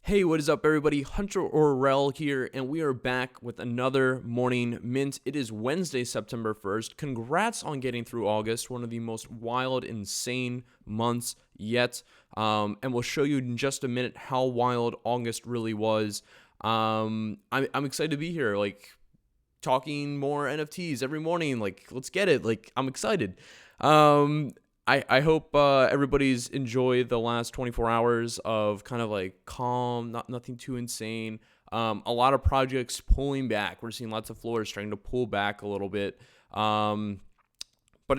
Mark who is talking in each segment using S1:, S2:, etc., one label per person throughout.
S1: Hey, what is up, everybody? Hunter Orrell here, and we are back with another morning mint. It is Wednesday, September 1st. Congrats on getting through August, one of the most wild, insane months yet. And we'll show you in just a minute how wild August really was. I'm excited to be here, talking more NFTs every morning. Let's get it. I'm excited. I hope everybody's enjoyed the last 24 hours of kind of like calm, nothing too insane. A lot of projects pulling back. We're seeing lots of floors starting to pull back a little bit. But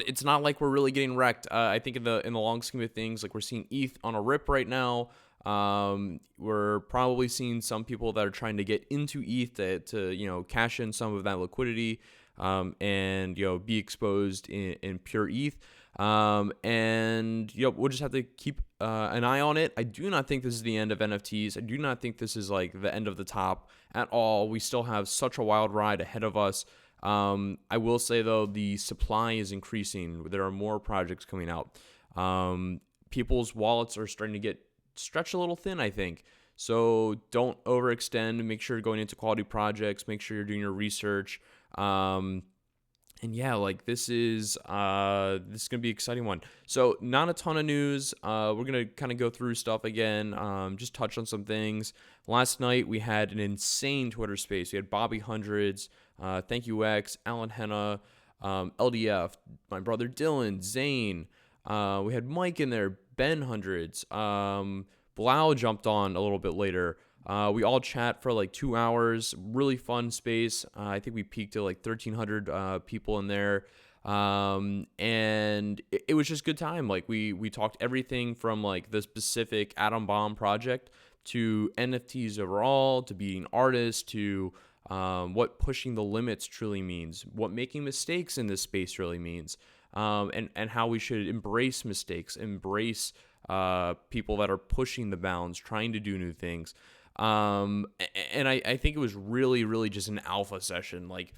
S1: it's not like we're really getting wrecked. I think in the long scheme of things, like we're seeing ETH on a rip right now. We're probably seeing some people that are trying to get into ETH to cash in some of that liquidity and be exposed in pure ETH. And we'll just have to keep an eye on it. I do not think this is the end of NFTs. I do not think this is like the end of the top at all. We still have such a wild ride ahead of us. I will say though, the supply is increasing. There are more projects coming out. People's wallets are starting to get stretched a little thin, I think. So don't overextend. Make sure you're going into quality projects. Make sure you're doing your research. And yeah, this is gonna be an exciting one. So not a ton of news. We're gonna kind of go through stuff again. Just touch on some things. Last night we had an insane Twitter space. We had Bobby Hundreds, Thank You X, Alan Henna, LDF, my brother Dylan, Zane. We had Mike in there, Ben Hundreds. Blau jumped on a little bit later. We all chat for like 2 hours. Really fun space. I think we peaked at like 1,300 people in there. And it was just good time. Like we talked everything from like the specific Atom Bomb project to NFTs overall, to being artists, to what pushing the limits truly means, what making mistakes in this space really means, and how we should embrace mistakes, embrace people that are pushing the bounds, trying to do new things. And I think it was really, really just an alpha session. Like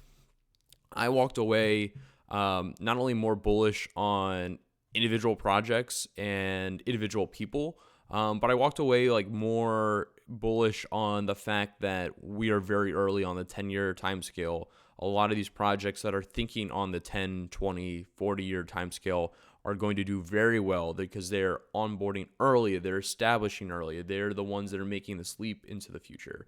S1: I walked away not only more bullish on individual projects and individual people, but I walked away like more bullish on the fact that we are very early on the 10-year time scale. A lot of these projects that are thinking on the 10, 20, 40-year time scale are going to do very well because they're onboarding early, they're establishing early, they're the ones that are making this leap into the future.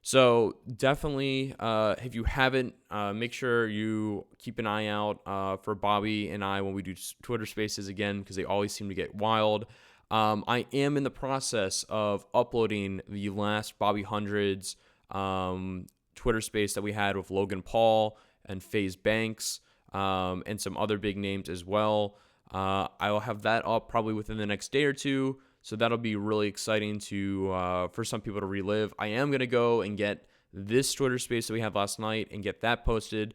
S1: So definitely, if you haven't, make sure you keep an eye out for Bobby and I when we do Twitter Spaces again, because they always seem to get wild. I am in the process of uploading the last Bobby Hundreds Twitter Space that we had with Logan Paul and FaZe Banks. And some other big names as well. I will have that up probably within the next day or two, so that'll be really exciting for some people to relive. I am going to go and get this Twitter space that we had last night and get that posted,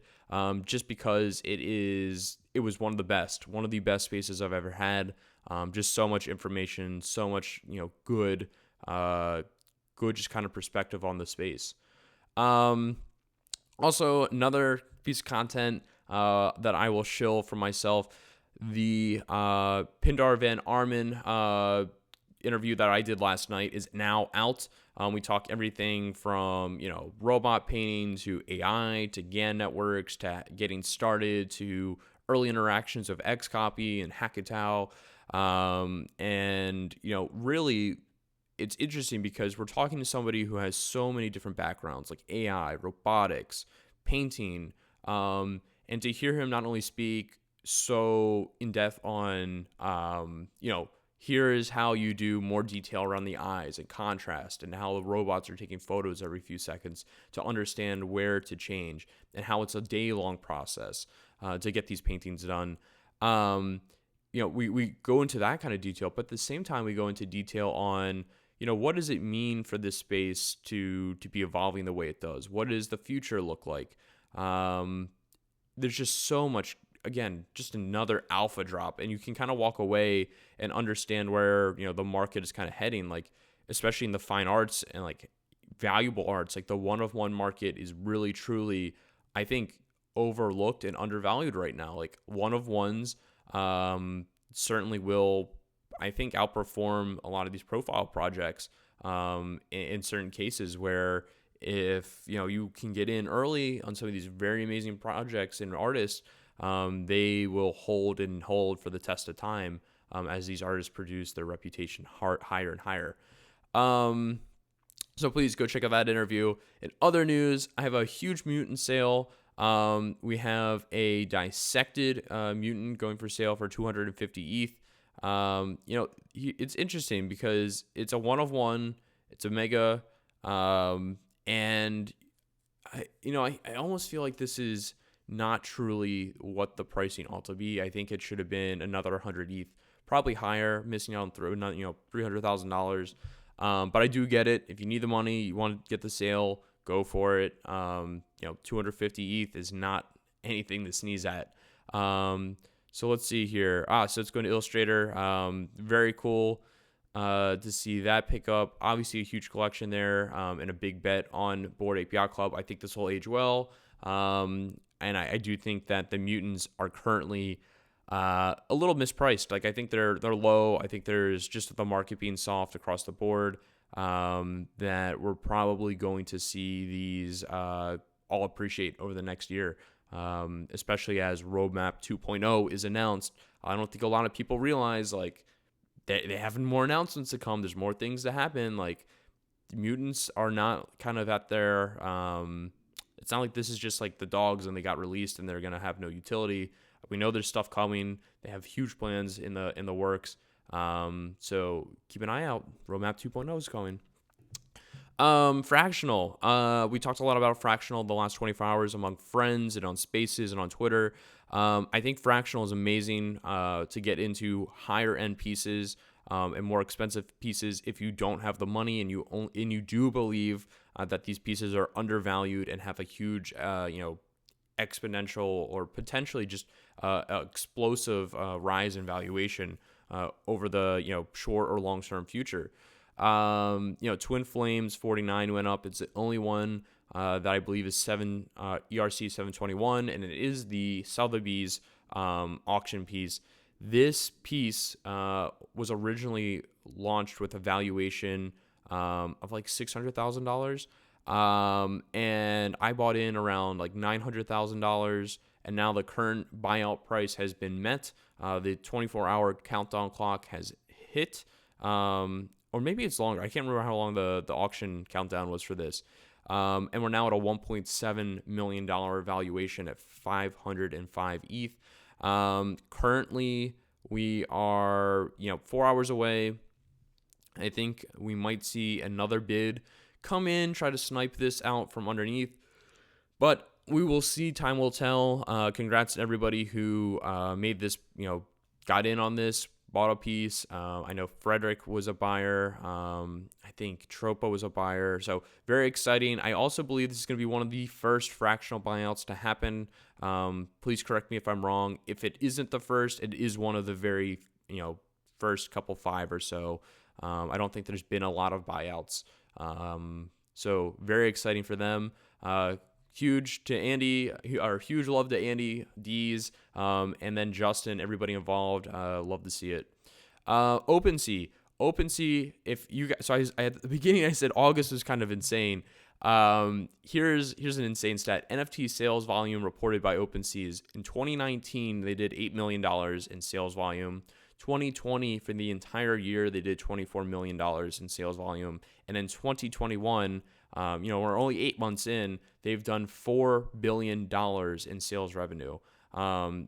S1: just because it was one of the best spaces I've ever had. Just so much information, so much good just kind of perspective on the space. Also, another piece of content that I will shill for myself, the Pindar Van Arman interview that I did last night is now out. We talk everything from robot painting to AI to GAN networks to getting started to early interactions of Xcopy and Hackatao. And really, it's interesting because we're talking to somebody who has so many different backgrounds, like AI, robotics, painting, and to hear him not only speak so in depth on, here is how you do more detail around the eyes and contrast, and how the robots are taking photos every few seconds to understand where to change, and how it's a day-long process to get these paintings done. We go into that kind of detail, but at the same time, we go into detail on, what does it mean for this space to be evolving the way it does? What does the future look like? There's just so much, again, just another alpha drop, and you can kind of walk away and understand where, the market is kind of heading, like, especially in the fine arts and like valuable arts. Like the one-of-one market is really, truly, I think, overlooked and undervalued right now. Like one-of-ones certainly will, I think, outperform a lot of these profile projects in certain cases where if you can get in early on some of these very amazing projects and artists, they will hold for the test of time as these artists produce their reputation higher and higher. So please go check out that interview. In other news, I have a huge Mutant sale. We have a dissected Mutant going for sale for 250 ETH. It's interesting because it's a one of one. It's a mega, and I almost feel like this is not truly what the pricing ought to be. I think it should have been another 100 ETH, probably higher, missing out on $300,000. But I do get it. If you need the money, you want to get the sale, go for it. 250 ETH is not anything to sneeze at. So let's see here. So it's going to Illustrator. Very cool to see that pick up. Obviously, a huge collection there and a big bet on Bored Ape Yacht Club. I think this will age well. And I do think that the Mutants are currently a little mispriced. Like, I think they're low. I think there's just the market being soft across the board, that we're probably going to see these all appreciate over the next year, especially as Roadmap 2.0 is announced. I don't think a lot of people realize, like, they have more announcements to come. There's more things to happen. Like, the Mutants are not kind of at their it's not like this is just like the dogs and they got released and they're going to have no utility. We know there's stuff coming. They have huge plans in the works. So keep an eye out. Roadmap 2.0 is coming. Fractional. We talked a lot about Fractional the last 24 hours among friends and on Spaces and on Twitter. I think Fractional is amazing to get into higher end pieces and more expensive pieces if you don't have the money and you do believe that these pieces are undervalued and have a huge exponential or potentially just explosive rise in valuation over the short or long term future. Twin Flames 49 went up. It's the only one that I believe is ERC 721, and it is the Sotheby's auction piece. This piece was originally launched with a valuation of like $600,000. And I bought in around like $900,000, and now the current buyout price has been met. The 24-hour countdown clock has hit, or maybe it's longer. I can't remember how long the auction countdown was for this. And we're now at a $1.7 million valuation at 505 ETH. Currently, we are 4 hours away. I think we might see another bid come in, try to snipe this out from underneath, but we will see. Time will tell. Congrats to everybody who made this, got in on this, bought a piece. I know Frederick was a buyer. I think Tropa was a buyer. So very exciting. I also believe this is going to be one of the first fractional buyouts to happen. Please correct me if I'm wrong. If it isn't the first, it is one of the very, first couple 5 or so. I don't think there's been a lot of buyouts. So very exciting for them. Huge to Andy, or huge love to Andy D's, and then Justin, everybody involved. Love to see it. Opensea, if you guys, so I at the beginning I said August was kind of insane. Here's an insane stat. NFT sales volume reported by Opensea is in 2019 they did $8 million in sales volume. 2020 for the entire year they did $24 million in sales volume, and in 2021, we're only 8 months in, they've done $4 billion in sales revenue.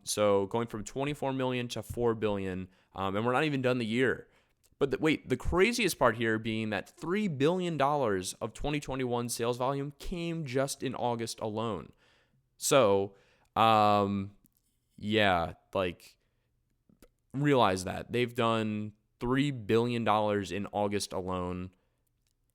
S1: So going from 24 million to 4 billion, and we're not even done the year. But the craziest part here being that $3 billion of 2021 sales volume came just in August alone. So, realize that they've done $3 billion in August alone,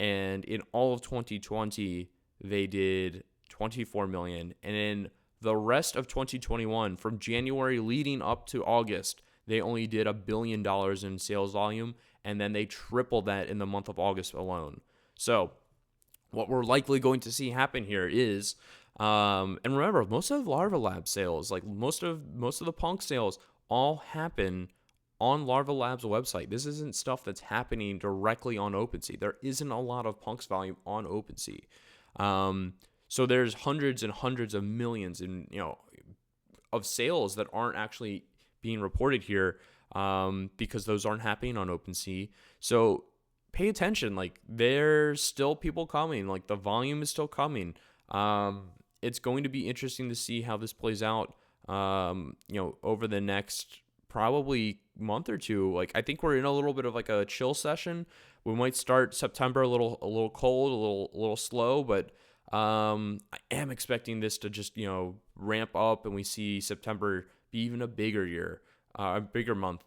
S1: and in all of 2020 they did 24 million, and in the rest of 2021 from January leading up to August they only did $1 billion in sales volume, and then they tripled that in the month of August alone. So what we're likely going to see happen here is and remember, most of Larva Lab sales, like most of the Punk sales, all happen on Larva Labs' website. This isn't stuff that's happening directly on OpenSea. There isn't a lot of Punks volume on OpenSea. So there's hundreds and hundreds of millions in, of sales that aren't actually being reported here, because those aren't happening on OpenSea. So pay attention. Like, there's still people coming. Like, the volume is still coming. It's going to be interesting to see how this plays out, over the next probably month or two. Like, I think we're in a little bit of like a chill session. We might start September a little cold, a little slow, but I am expecting this to just, ramp up, and we see September be even a bigger month.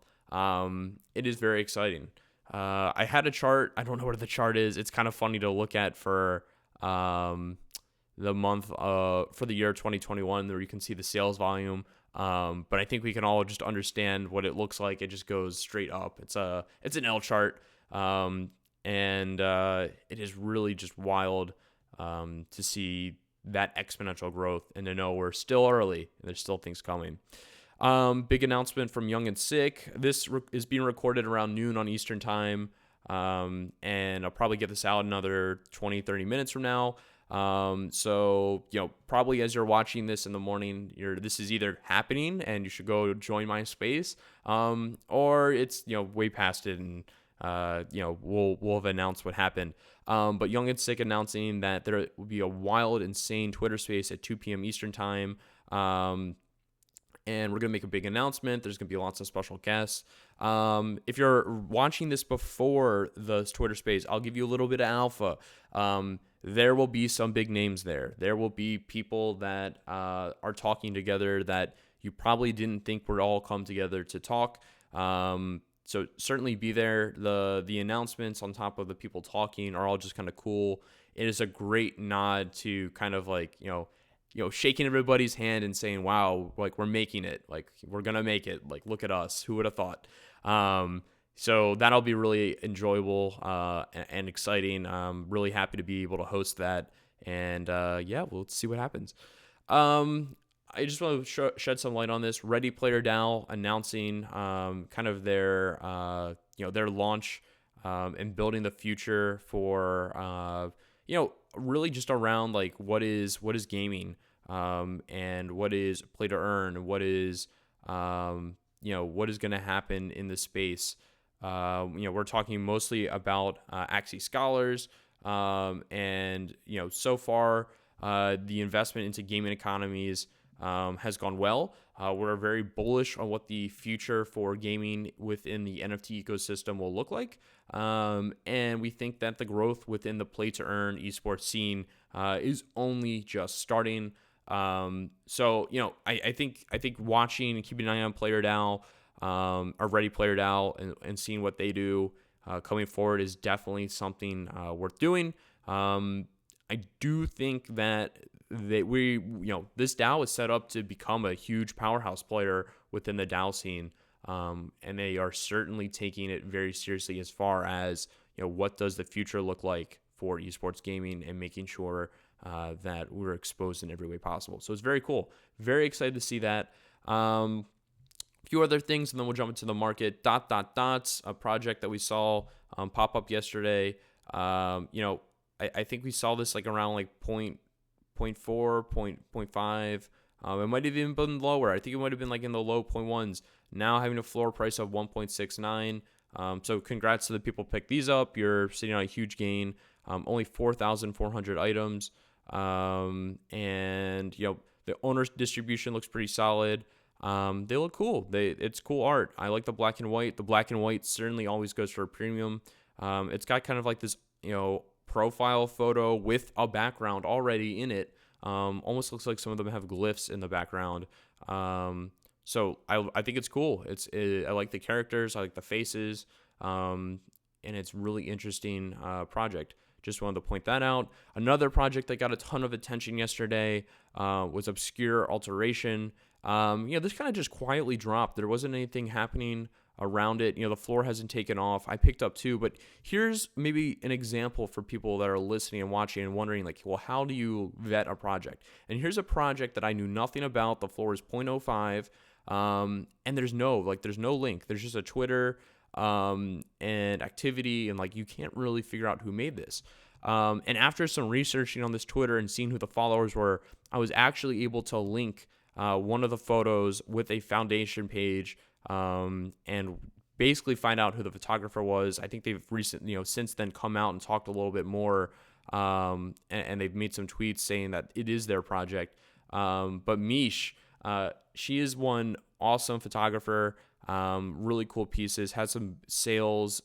S1: It is very exciting. I had a chart. I don't know where the chart is. It's kind of funny to look at for the month for the year 2021, where you can see the sales volume. But I think we can all just understand what it looks like. It just goes straight up. It's an L chart. And it is really just wild to see that exponential growth, and to know we're still early and there's still things coming. Big announcement from Young and Sick. This is being recorded around noon on Eastern time, and I'll probably get this out another 20-30 minutes from now. So probably as you're watching this in the morning, this is either happening and you should go join my space, or it's way past it, and we'll have announced what happened. But Young and Sick announcing that there will be a wild, insane Twitter space at 2 p.m. Eastern time. And we're going to make a big announcement. There's going to be lots of special guests. If you're watching this before the Twitter space, I'll give you a little bit of alpha. There will be some big names there. There will be people that are talking together that you probably didn't think would all come together to talk. So certainly be there. The announcements on top of the people talking are all just kind of cool. It is a great nod to kind of like, shaking everybody's hand and saying, wow, like, we're making it, like, we're going to make it, like, look at us. Who would have thought? So that'll be really enjoyable and exciting. I'm really happy to be able to host that. And we'll see what happens. I just want to shed some light on this. ReadyPlayerDAO announcing kind of their launch and building the future for, really just around like what is gaming, and what is play to earn, and what is going to happen in the space. We're talking mostly about Axie Scholars, and so far the investment into gaming economies has gone well. We're very bullish on what the future for gaming within the NFT ecosystem will look like. And we think that the growth within the play to earn esports scene is only just starting. So I think watching and keeping an eye on PlayerDAO, or ReadyPlayerDAO, and seeing what they do coming forward is definitely something worth doing. I do think that this DAO is set up to become a huge powerhouse player within the DAO scene. And they are certainly taking it very seriously as far as, what does the future look like for esports gaming, and making sure that we're exposed in every way possible. So it's very cool. Very excited to see that. A few other things, and then we'll jump into the market. Dotdotdots, a project that we saw pop up yesterday. I think we saw this like around like 0.4, 0.5. It might have even been lower. I think it might have been like in the low 0.1s. Now having a floor price of 1.69. So congrats to the people who picked these up. You're sitting on a huge gain. Only 4,400 items. And the owner's distribution looks pretty solid. They look cool. It's cool art. I like the black and white. The black and white certainly always goes for a premium. It's got kind of like this, profile photo with a background already in it. Almost looks like some of them have glyphs in the background. So I think it's cool. I like the characters. I like the faces. And it's really interesting project. Just wanted to point that out. Another project that got a ton of attention yesterday was Obscure Alteration. This kind of just quietly dropped. There wasn't anything happening around it. The floor hasn't taken off. I picked up two, but here's maybe an example for people that are listening and watching and wondering, like, well, how do you vet a project? And here's a project that I knew nothing about. The floor is 0.05. And there's no link. There's just a Twitter and activity, and like you can't really figure out who made this. And after some researching on this Twitter and seeing who the followers were, I was actually able to link one of the photos with a foundation page, and basically find out who the photographer was. I think they've recently, since then come out and talked a little bit more, and they've made some tweets saying that it is their project. But Mish, she is one awesome photographer, really cool pieces, had some sales,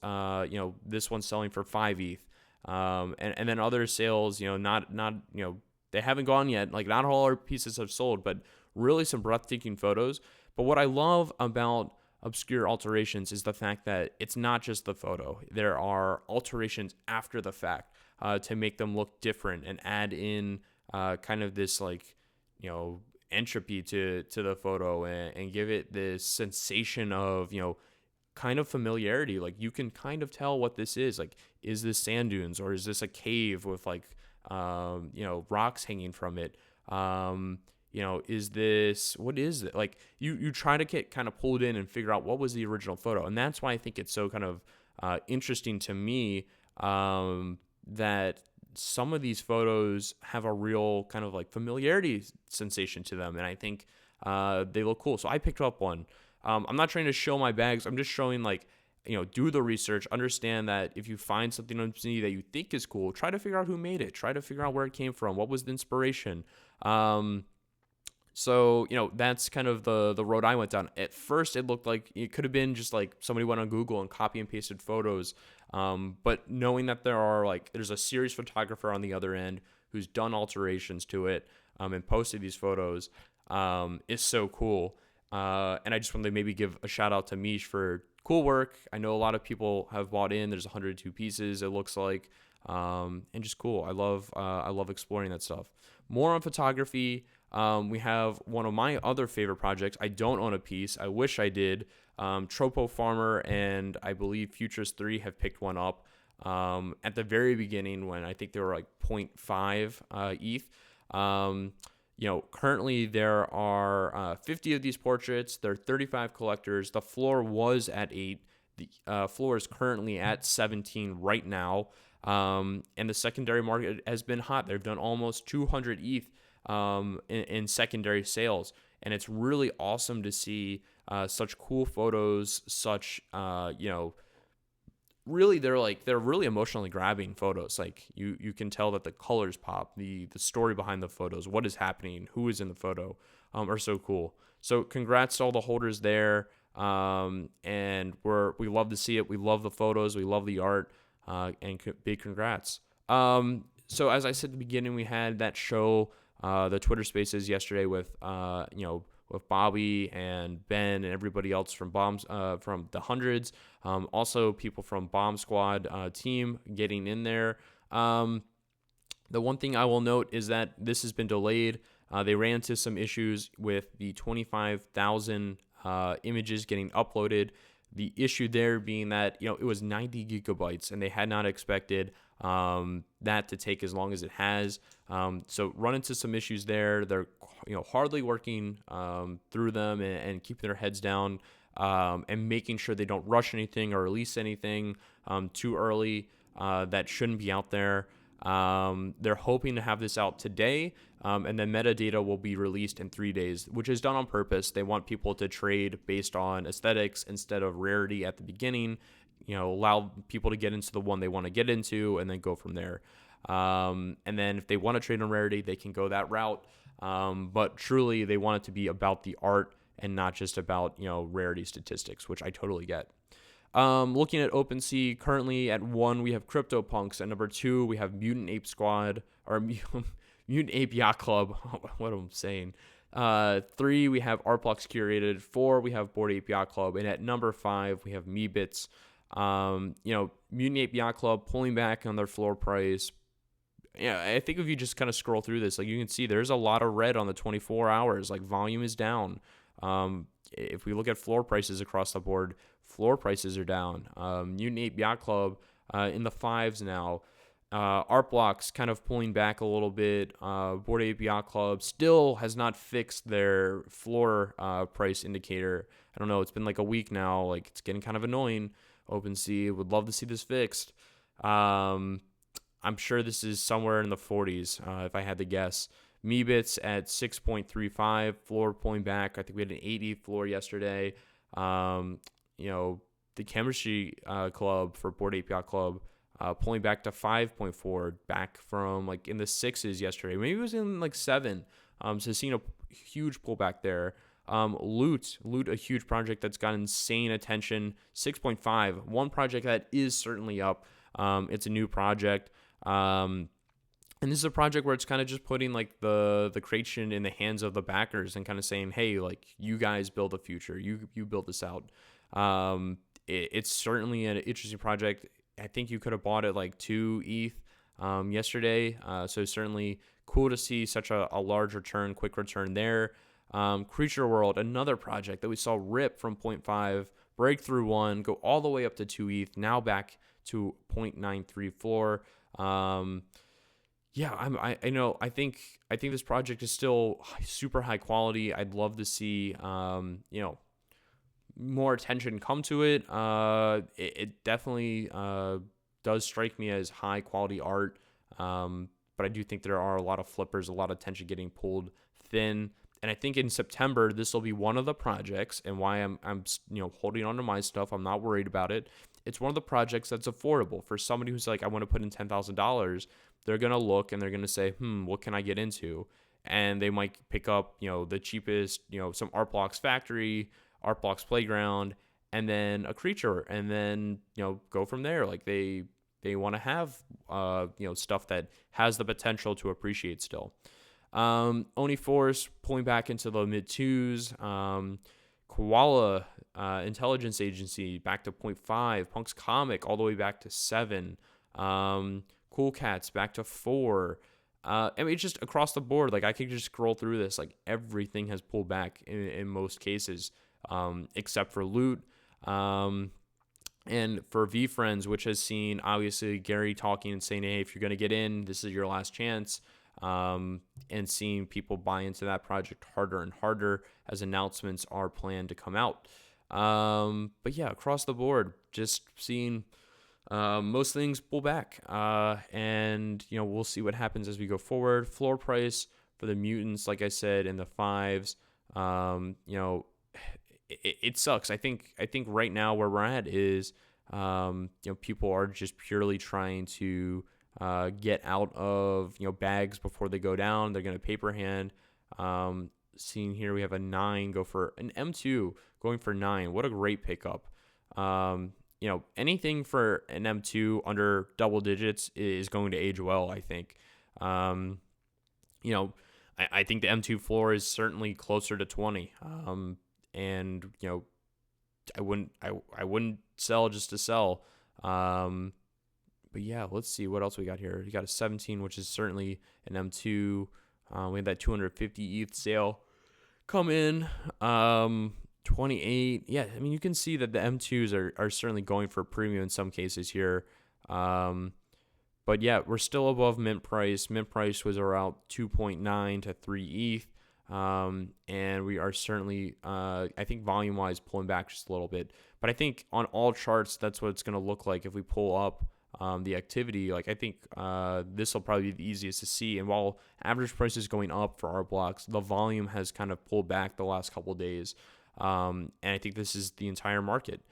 S1: this one's selling for 5 ETH. And then other sales, not, they haven't gone yet. Like not all our pieces have sold, but really some breathtaking photos. But what I love about Obscure Alterations is the fact that it's not just the photo. There are alterations after the fact, to make them look different and add in, kind of this entropy to the photo, and give it this sensation of, kind of familiarity. Like you can kind of tell what this is. Like, is this sand dunes, or is this a cave with rocks hanging from it? What is it? Like you try to get kind of pulled in and figure out what was the original photo. And that's why I think it's so kind of interesting to me, that some of these photos have a real kind of like familiarity sensation to them. And I think they look cool. So I picked up one. I'm not trying to show my bags. I'm just showing do the research, understand that if you find something on Opensea that you think is cool, try to figure out who made it, try to figure out where it came from, what was the inspiration. So, that's kind of the road I went down. At first, it looked like it could have been just like somebody went on Google and copy and pasted photos. But knowing that there's a serious photographer on the other end who's done alterations to it, and posted these photos, is so cool. And I just wanted to maybe give a shout out to Mish for cool work. I know a lot of people have bought in. There's 102 pieces, it looks like, and just cool. I love exploring that stuff. More on photography. We have one of my other favorite projects. I don't own a piece. I wish I did. Tropo Farmer and I believe Futures 3 have picked one up at the very beginning when I think they were like 0.5 ETH. Currently there are 50 of these portraits. There are 35 collectors. The floor was at 8. The floor is currently at 17 right now. And the secondary market has been hot. They've done almost 200 ETH in secondary sales. And it's really awesome to see such cool photos, such, really they're really emotionally grabbing photos. Like you can tell that the colors pop, the story behind the photos, what is happening, who is in the photo, are so cool. So congrats to all the holders there. And we love to see it. We love the photos. We love the art, and big congrats. So as I said at the beginning, we had that show, the Twitter Spaces yesterday with Bobby and Ben and everybody else from from the hundreds. Also people from Bomb Squad team getting in there. The one thing I will note is that this has been delayed. They ran into some issues with the 25,000 images getting uploaded. The issue there being that, it was 90 gigabytes and they had not expected that to take as long as it has. So run into some issues there. They're, hardly working through them and keeping their heads down, and making sure they don't rush anything or release anything too early that shouldn't be out there. They're hoping to have this out today, and then metadata will be released in 3 days, which is done on purpose. They want people to trade based on aesthetics instead of rarity at the beginning, allow people to get into the one they want to get into and then go from there. And then if they want to trade on rarity, they can go that route. But truly they want it to be about the art and not just about, rarity statistics, which I totally get. Looking at Opensea, currently at 1, we have CryptoPunks. At number 2, we have Mutant Ape Squad, or Mutant Ape Yacht Club. What am I saying? 3, we have Artblocks Curated. 4, we have Bored Ape Yacht Club. And at number 5, we have Meebits. Mutant Ape Yacht Club pulling back on their floor price. Yeah, I think if you just kind of scroll through this, like you can see there's a lot of red on the 24 hours. Like volume is down. If we look at floor prices across the board, floor prices are down. Mutant Ape Yacht Club in the 5s now. Art Blocks kind of pulling back a little bit. Bored Ape Yacht Club still has not fixed their floor price indicator. I don't know. It's been like a week now. Like, it's getting kind of annoying. Opensea would love to see this fixed. I'm sure this is somewhere in the 40s, if I had to guess. Meebits at 6.35, floor pulling back. I think we had an 80 floor yesterday. The Chemistry Club for Bored Ape Yacht Club pulling back to 5.4, back from like in the 6s yesterday. Maybe it was in like 7. So seeing a huge pullback there. Loot, a huge project that's got insane attention, 6.5. One project that is certainly up. It's a new project. And this is a project where it's kind of just putting like the creation in the hands of the backers and kind of saying, hey, like, you guys build the future. You build this out. It's certainly an interesting project. I think you could have bought it like 2 ETH yesterday. So certainly cool to see such a large return, quick return there. Creature World, another project that we saw rip from 0.5, break through 1, go all the way up to 2 ETH, now back to 0.93 floor. I think this project is still super high quality. I'd love to see more attention come to it. It definitely does strike me as high quality art, but I do think there are a lot of flippers, a lot of attention getting pulled thin. And I think in September this will be one of the projects, and why I'm holding on to my stuff. I'm not worried about it. It's one of the projects that's affordable for somebody who's like, I want to put in $10,000. They're gonna look and they're gonna say, what can I get into? And they might pick up the cheapest, some Art Blocks Factory, Art Blocks Playground, and then a creature, and then go from there. Like they want to have stuff that has the potential to appreciate still. Oni Force pulling back into the mid 2s. Koala Intelligence Agency back to 0.5. Punk's Comic all the way back to 7. Cool Cats back to 4. It's just across the board. Like, I could just scroll through this. Like, everything has pulled back in most cases, except for Loot. And for VFriends, which has seen, obviously, Gary talking and saying, hey, if you're going to get in, this is your last chance. And seeing people buy into that project harder and harder as announcements are planned to come out. But yeah, across the board, just seeing most things pull back. And we'll see what happens as we go forward. Floor price for the Mutants, like I said, in the 5s. It sucks. I think right now where we're at is people are just purely trying to get out of bags before they go down. They're going to paper hand. Seeing here we have a 9 go for an M2 going for 9. What a great pickup. Anything for an M2 under double digits is going to age well, I think. I think the M2 floor is certainly closer to 20. And I wouldn't sell just to sell. But yeah, let's see what else we got here. You got a 17, which is certainly an M2. We had that 250 ETH sale come in. 28. Yeah, I mean, you can see that the M2s are certainly going for premium in some cases here. But yeah, we're still above mint price. Mint price was around 2.9 to 3 ETH. And we are certainly, I think volume-wise, pulling back just a little bit. But I think on all charts, that's what it's going to look like if we pull up the activity. Like, I think this will probably be the easiest to see. And while average price is going up for our blocks, the volume has kind of pulled back the last couple of days. And I think this is the entire market.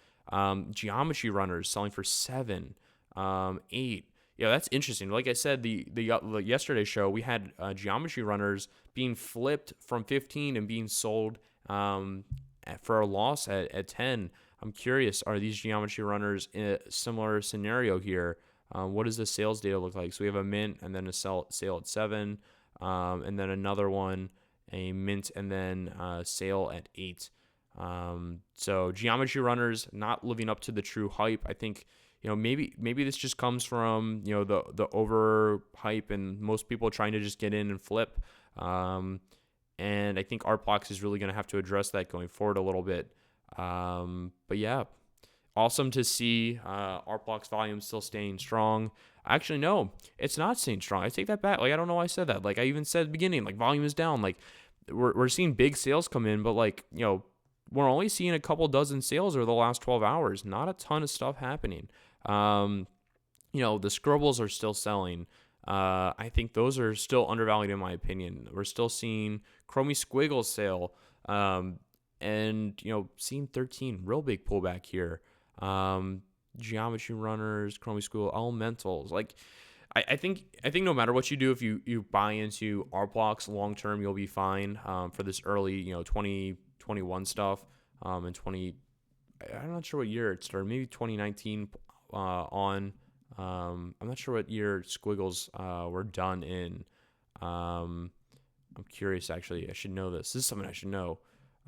S1: Geometry runners selling for 7, 8. Yeah, that's interesting. Like I said, the yesterday's show, we had geometry runners being flipped from 15 and being sold for a loss at 10. I'm curious, are these geometry runners in a similar scenario here? What does the sales data look like? So we have a mint and then a sale at 7, and then another one, a mint and then sale at 8. So geometry runners not living up to the true hype. I think maybe this just comes from the over hype and most people trying to just get in and flip. And I think Art Blocks is really going to have to address that going forward a little bit. But yeah, awesome to see Art Block's volume still staying strong. Actually, no, it's not staying strong. I take that back. Like, I don't know why I said that. Like, I even said at the beginning, like, volume is down. Like, we're seeing big sales come in, but, like, you know, we're only seeing a couple dozen sales over the last 12 hours. Not a ton of stuff happening. You know, the scribbles are still selling. I think those are still undervalued in my opinion. We're still seeing Chromie Squiggles sale. And, you know, seeing 13, real big pullback here. Geometry Runners, Chromie School, Elementals. Like, I think no matter what you do, if you buy into art blocks long term, you'll be fine. For this early, you know, 2021 stuff. And I'm not sure what year it started. Maybe 2019 on. I'm not sure what year Squiggles were done in. I'm curious, actually. I should know this. This is something I should know.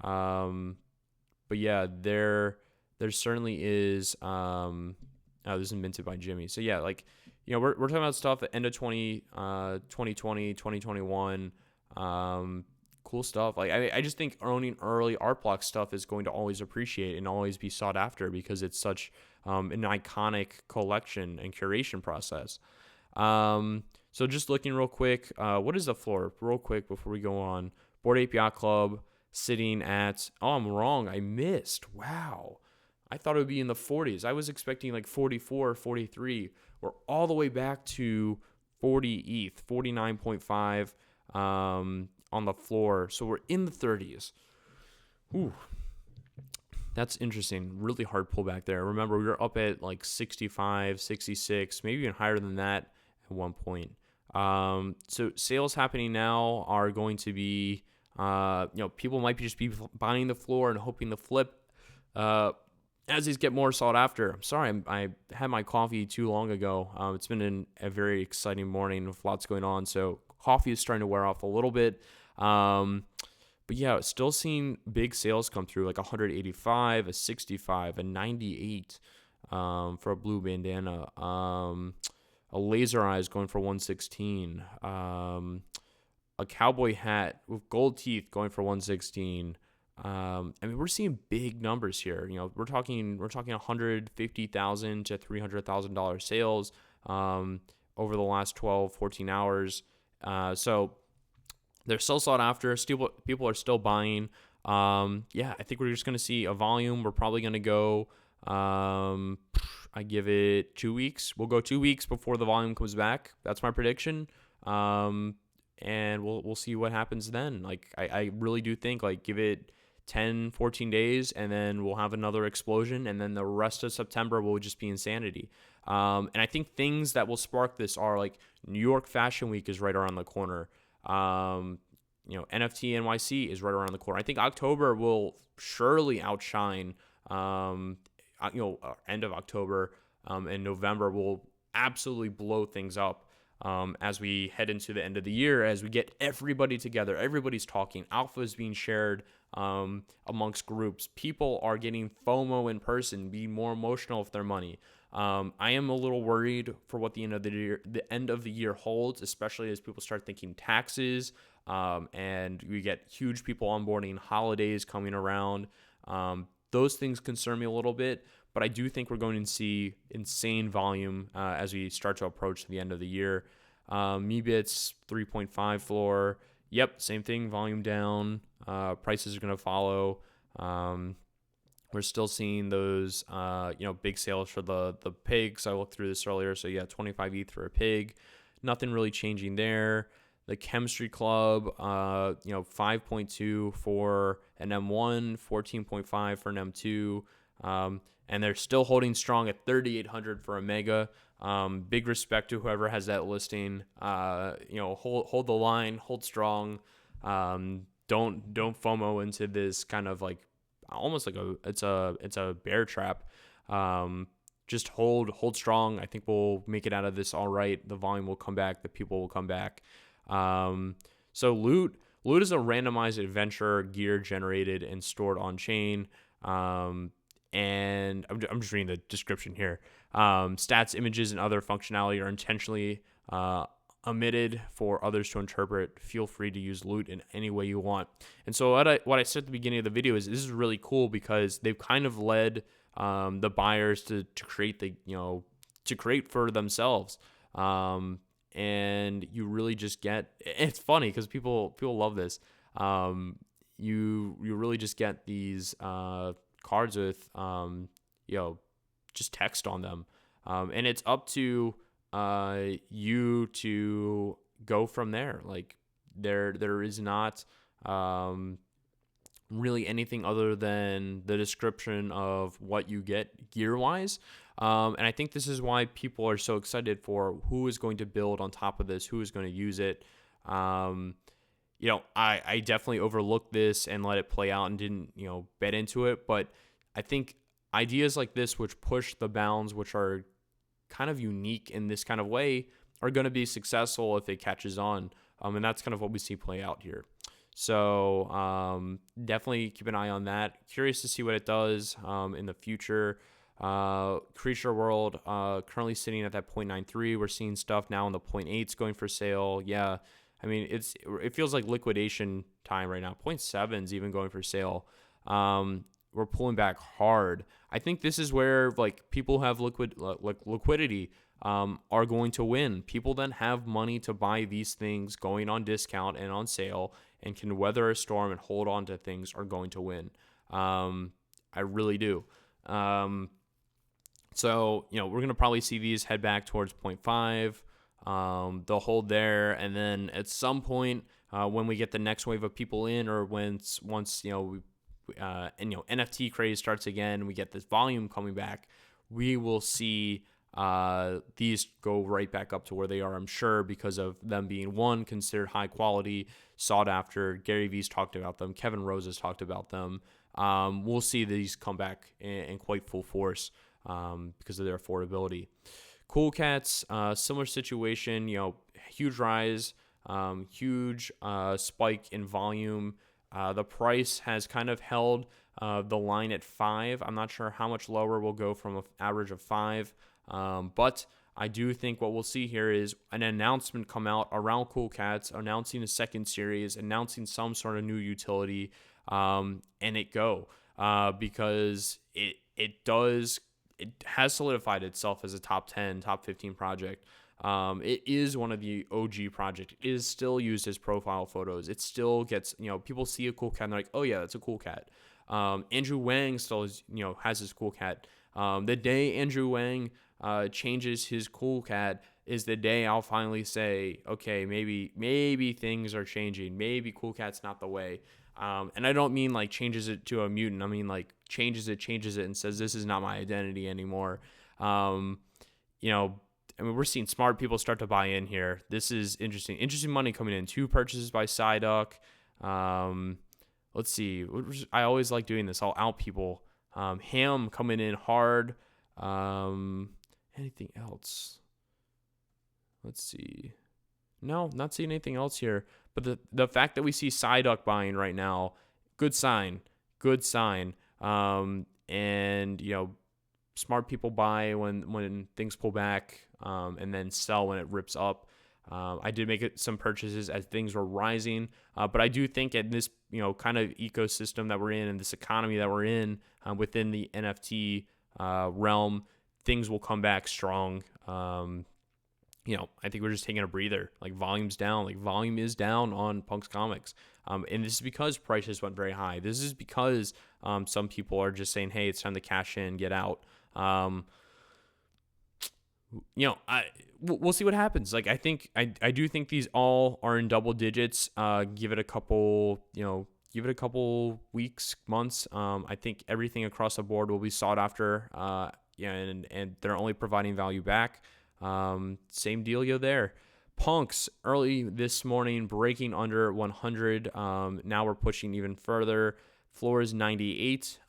S1: But yeah, there certainly is. Oh, this is minted by Jimmy. So yeah, like, you know, we're talking about stuff at end of 2020, 2021. Cool stuff. Like, I just think owning early art block stuff is going to always appreciate and always be sought after because it's such an iconic collection and curation process. So just looking real quick, what is the floor? Real quick before we go on. Bored Ape Yacht Club sitting at, oh, I'm wrong. I missed. Wow. I thought it would be in the 40s. I was expecting like 44, 43. We're all the way back to 40 ETH, 49.5 on the floor. So we're in the 30s. Ooh. That's interesting. Really hard pullback there. Remember, we were up at like 65, 66, maybe even higher than that at one point. So sales happening now are going to be, you know, people might just be buying the floor and hoping to flip as these get more sought after. I'm sorry, I had my coffee too long ago. It's been a very exciting morning with lots going on. So coffee is starting to wear off a little bit. But yeah, still seeing big sales come through, like 185, a 65, a 98 for a blue bandana. A laser eyes going for 116. A cowboy hat with gold teeth going for 116. I mean, we're seeing big numbers here. You know, we're talking $150,000 to $300,000 sales over the last 12, 14 hours. So they're still sought after. Still, people are still buying. Yeah, I think we're just going to see a volume. We're probably going to go, I give it 2 weeks. We'll go 2 weeks before the volume comes back. That's my prediction. And we'll see what happens then. Like, I really do think, like, give it 10, 14 days, and then we'll have another explosion, and then the rest of September will just be insanity. And I think things that will spark this are, like, New York Fashion Week is right around the corner. You know, NFT NYC is right around the corner. I think October will surely outshine, you know, end of October, and November will absolutely blow things up. As we head into the end of the year, as we get everybody together, everybody's talking, alpha is being shared amongst groups. People are getting FOMO in person, being more emotional with their money. I am a little worried for what the end of the year holds, especially as people start thinking taxes, and we get huge people onboarding, holidays coming around. Those things concern me a little bit. But I do think we're going to see insane volume as we start to approach the end of the year. Meebits 3.5 floor. Yep, same thing. Volume down. Prices are going to follow. We're still seeing those, you know, big sales for the pigs. I looked through this earlier. So yeah, 25 ETH for a pig. Nothing really changing there. The Chemistry Club, you know, 5.2 for an M1, 14.5 for an M2. And they're still holding strong at 3,800 for a mega. Big respect to whoever has that listing. You know, hold the line, hold strong. Don't FOMO into this kind of like almost like it's a bear trap. Just hold strong. I think we'll make it out of this all right. The volume will come back. The people will come back. So loot is a randomized adventure gear generated and stored on chain. And I'm just reading the description here. Stats, images, and other functionality are intentionally omitted for others to interpret. Feel free to use loot in any way you want. And so what I said at the beginning of the video is this is really cool because they've kind of led the buyers to create to create for themselves. And you really just get, it's funny because people love this. You really just get these cards with just text on them, and it's up to you to go from there. Like there is not really anything other than the description of what you get gear wise. And I think this is why people are so excited for who is going to build on top of this, who is going to use it. I definitely overlooked this and let it play out and didn't, bet into it. But I think ideas like this, which push the bounds, which are kind of unique in this kind of way, are going to be successful if it catches on. And that's kind of what we see play out here. So definitely keep an eye on that. Curious to see what it does in the future. Creature World currently sitting at that 0.93. We're seeing stuff now in the 0.8s going for sale. Yeah, I mean it feels like liquidation time right now. 0.7s even going for sale. We're pulling back hard. I think this is where like people who have liquidity are going to win. People then have money to buy these things going on discount and on sale and can weather a storm and hold on to things are going to win. I really do. So, we're going to probably see these head back towards 0.5. They'll hold there. And then at some point, when we get the next wave of people in, or once NFT craze starts again, we get this volume coming back, we will see these go right back up to where they are, I'm sure, because of them being, one, considered high quality, sought after. Gary Vee's talked about them. Kevin Rose has talked about them. We'll see these come back in quite full force because of their affordability. Cool Cats, similar situation, huge rise, huge spike in volume. The price has kind of held the line at 5. I'm not sure how much lower we'll go from an average of 5. But I do think what we'll see here is an announcement come out around Cool Cats, announcing a second series, announcing some sort of new utility, and it go. Because it has solidified itself as a top 10, top 15 project. It is one of the OG projects. It is still used as profile photos. It still gets, people see a cool cat and they're like, oh yeah, that's a cool cat. Andrew Wang still is, has his cool cat. The day Andrew Wang changes his cool cat is the day I'll finally say, okay, maybe things are changing. Maybe cool cat's not the way. And I don't mean like changes it to a mutant. I mean like changes it and says, this is not my identity anymore. We're seeing smart people start to buy in here. This is interesting. Interesting money coming in. 2 purchases by Psyduck. Let's see. I always like doing this. I'll out people. Ham coming in hard. Anything else? Let's see. No, not seeing anything else here. But the fact that we see Psyduck buying right now, good sign. Good sign. And smart people buy when things pull back, and then sell when it rips up. I did make some purchases as things were rising, but I do think at this kind of ecosystem that we're in and this economy that we're in within the NFT realm, things will come back strong. I think we're just taking a breather. Like volume's down. Like volume is down on Punk's Comics. And this is because prices went very high. This is because some people are just saying, hey, it's time to cash in, get out. We'll see what happens. Like I do think these all are in double digits. Give it a couple weeks, months. I think everything across the board will be sought after. And they're only providing value back. Same dealio there. Punks early this morning breaking under 100. Now we're pushing even further. Floor is 98.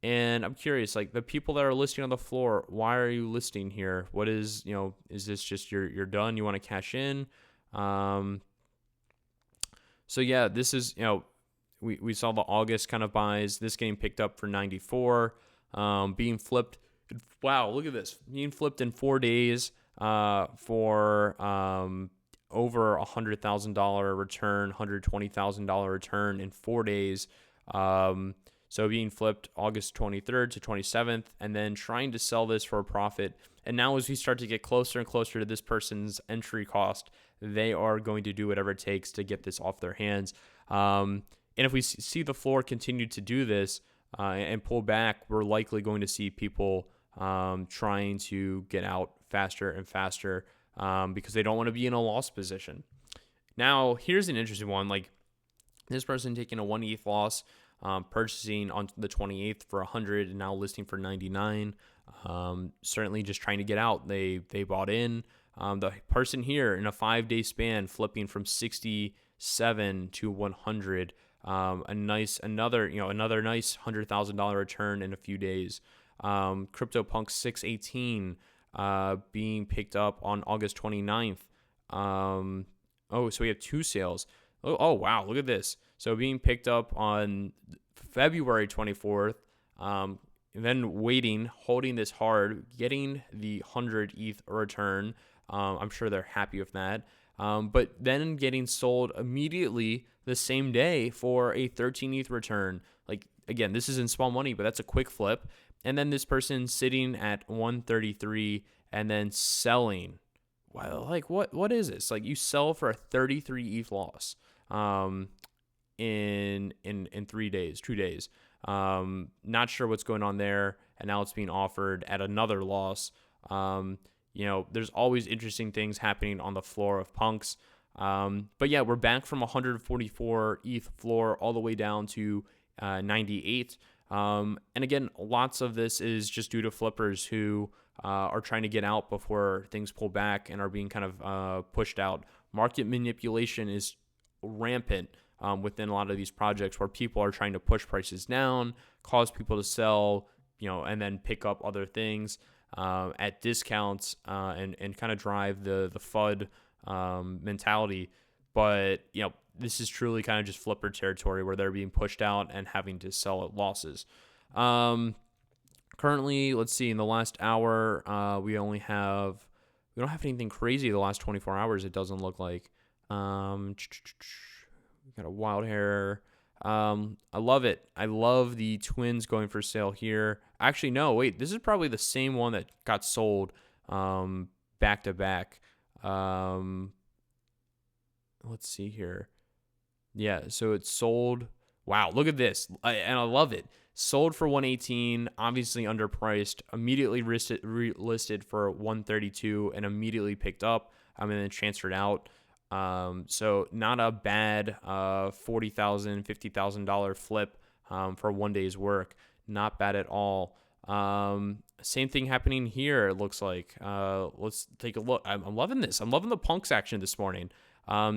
S1: And I'm curious, like the people that are listing on the floor, why are you listing here? What is, is this just you're done? You want to cash in? So yeah, this is, we saw the August kind of buys, this getting picked up for 94, being flipped. Wow, look at this. Being flipped in 4 days for over $100,000 return, $120,000 return in 4 days. So being flipped August 23rd to 27th, and then trying to sell this for a profit. And now as we start to get closer and closer to this person's entry cost, they are going to do whatever it takes to get this off their hands. And if we see the floor continue to do this and pull back, we're likely going to see people trying to get out faster and faster because they don't want to be in a loss position. Now, here's an interesting one. Like this person taking a 1 ETH loss, purchasing on the 28th for 100 and now listing for 99. Certainly just trying to get out. They bought in. The person here in a 5-day span flipping from 67 to 100. Another nice $100,000 return in a few days. CryptoPunk 618 being picked up on August 29th. So we have 2 sales. Oh wow, look at this. So being picked up on February 24th, then waiting, holding this hard, getting the 100 ETH return. I'm sure they're happy with that. But then getting sold immediately the same day for a 13 ETH return. Like, again, this is in small money, but that's a quick flip. And then this person sitting at 133 and then selling. Wow, like what is this? Like you sell for a 33 ETH loss in 3 days, 2 days. Not sure what's going on there, and now it's being offered at another loss. There's always interesting things happening on the floor of punks. But yeah, we're back from 144 ETH floor all the way down to 98. And again, lots of this is just due to flippers who are trying to get out before things pull back and are being kind of pushed out. Market manipulation is rampant within a lot of these projects where people are trying to push prices down, cause people to sell, and then pick up other things at discounts and kind of drive the FUD mentality. But, this is truly kind of just flipper territory where they're being pushed out and having to sell at losses. Currently, let's see, in the last hour, we don't have anything crazy the last 24 hours, it doesn't look like. We got a wild hair. I love it. I love the twins going for sale here. Actually, no, wait, this is probably the same one that got sold back to back. Let's see here. Yeah, so it's sold. Wow, look at this. And I love it. Sold for 118, obviously underpriced, immediately listed for 132 and immediately picked up and then transferred out. So not a bad $40,000, $50,000 flip for 1 day's work. Not bad at all. Same thing happening here, it looks like. Let's take a look. I'm loving this. I'm loving the punks action this morning.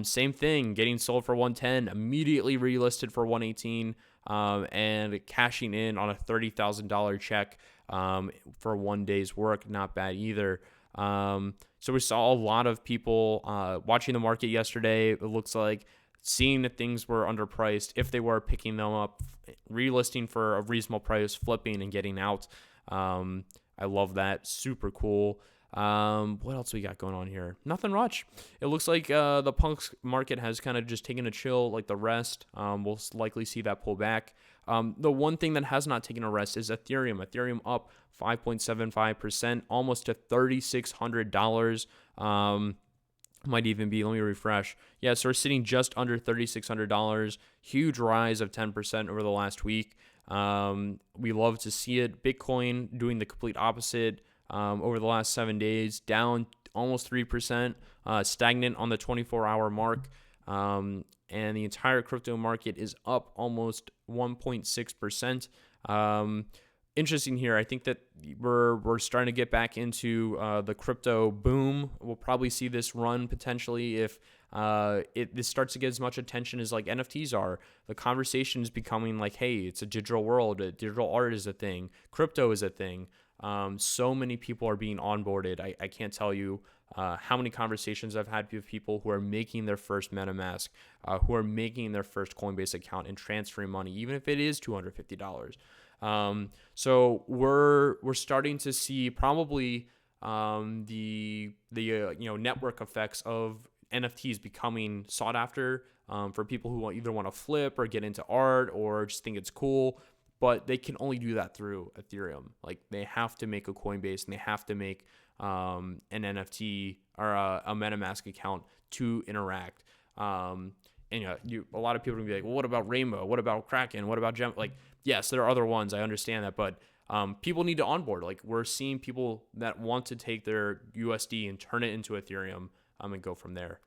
S1: Same thing, getting sold for 110, immediately relisted for 118, and cashing in on a $30,000 check for 1 day's work. Not bad either. So we saw a lot of people watching the market yesterday. It looks like seeing that things were underpriced, if they were picking them up, relisting for a reasonable price, flipping and getting out. I love that. Super cool. What else we got going on here? Nothing much. It looks like the punks market has kind of just taken a chill like the rest. We'll likely see that pull back. The one thing that has not taken a rest is Ethereum. Ethereum up 5.75%, almost to $3,600. Might even be, let me refresh. Yeah, so we're sitting just under $3,600. Huge rise of 10% over the last week. We love to see it. Bitcoin doing the complete opposite. Over the last 7 days, down almost 3%, stagnant on the 24-hour mark, and the entire crypto market is up almost 1.6%. Interesting here. I think that we're starting to get back into the crypto boom. We'll probably see this run potentially if this starts to get as much attention as like NFTs are. The conversation is becoming like, hey, it's a digital world. Digital art is a thing. Crypto is a thing. So many people are being onboarded. I can't tell you how many conversations I've had with people who are making their first MetaMask, who are making their first Coinbase account and transferring money, even if it is $250. So we're starting to see probably the network effects of NFTs becoming sought after for people who either want to flip or get into art or just think it's cool. but they can only do that through Ethereum. Like they have to make a Coinbase and they have to make an NFT or a MetaMask account to interact. And a lot of people are gonna be like, well, what about Rainbow? What about Kraken? What about Gem? Like, yes, there are other ones. I understand that, but people need to onboard. Like we're seeing people that want to take their USD and turn it into Ethereum and go from there.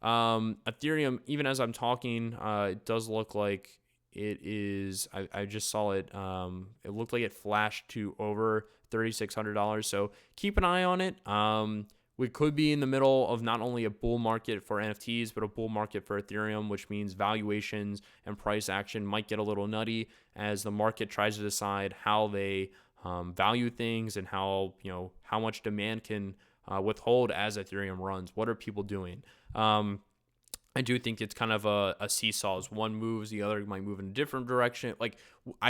S1: Ethereum, even as I'm talking, it does look like it is. I just saw it. It looked like it flashed to over $3,600. So keep an eye on it. We could be in the middle of not only a bull market for NFTs, but a bull market for Ethereum, which means valuations and price action might get a little nutty as the market tries to decide how they value things and how much demand can withhold as Ethereum runs. What are people doing? I do think it's kind of a seesaw. As one moves, the other might move in a different direction. Like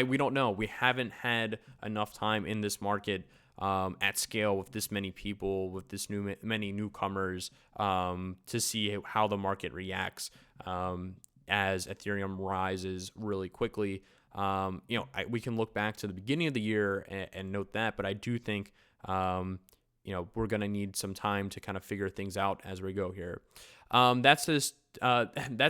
S1: we don't know. We haven't had enough time in this market at scale with this many people, with this many newcomers to see how the market reacts as Ethereum rises really quickly. We can look back to the beginning of the year and note that, but I do think we're going to need some time to kind of figure things out as we go here. That's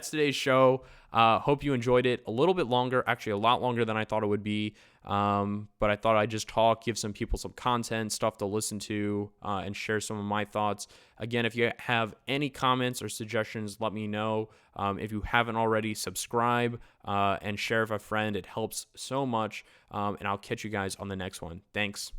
S1: today's show. Hope you enjoyed it. A little bit longer, actually a lot longer than I thought it would be. But I thought I'd just give some people some content, stuff to listen to, and share some of my thoughts. Again, if you have any comments or suggestions, let me know. If you haven't already, subscribe and share with a friend. It helps so much. And I'll catch you guys on the next one. Thanks.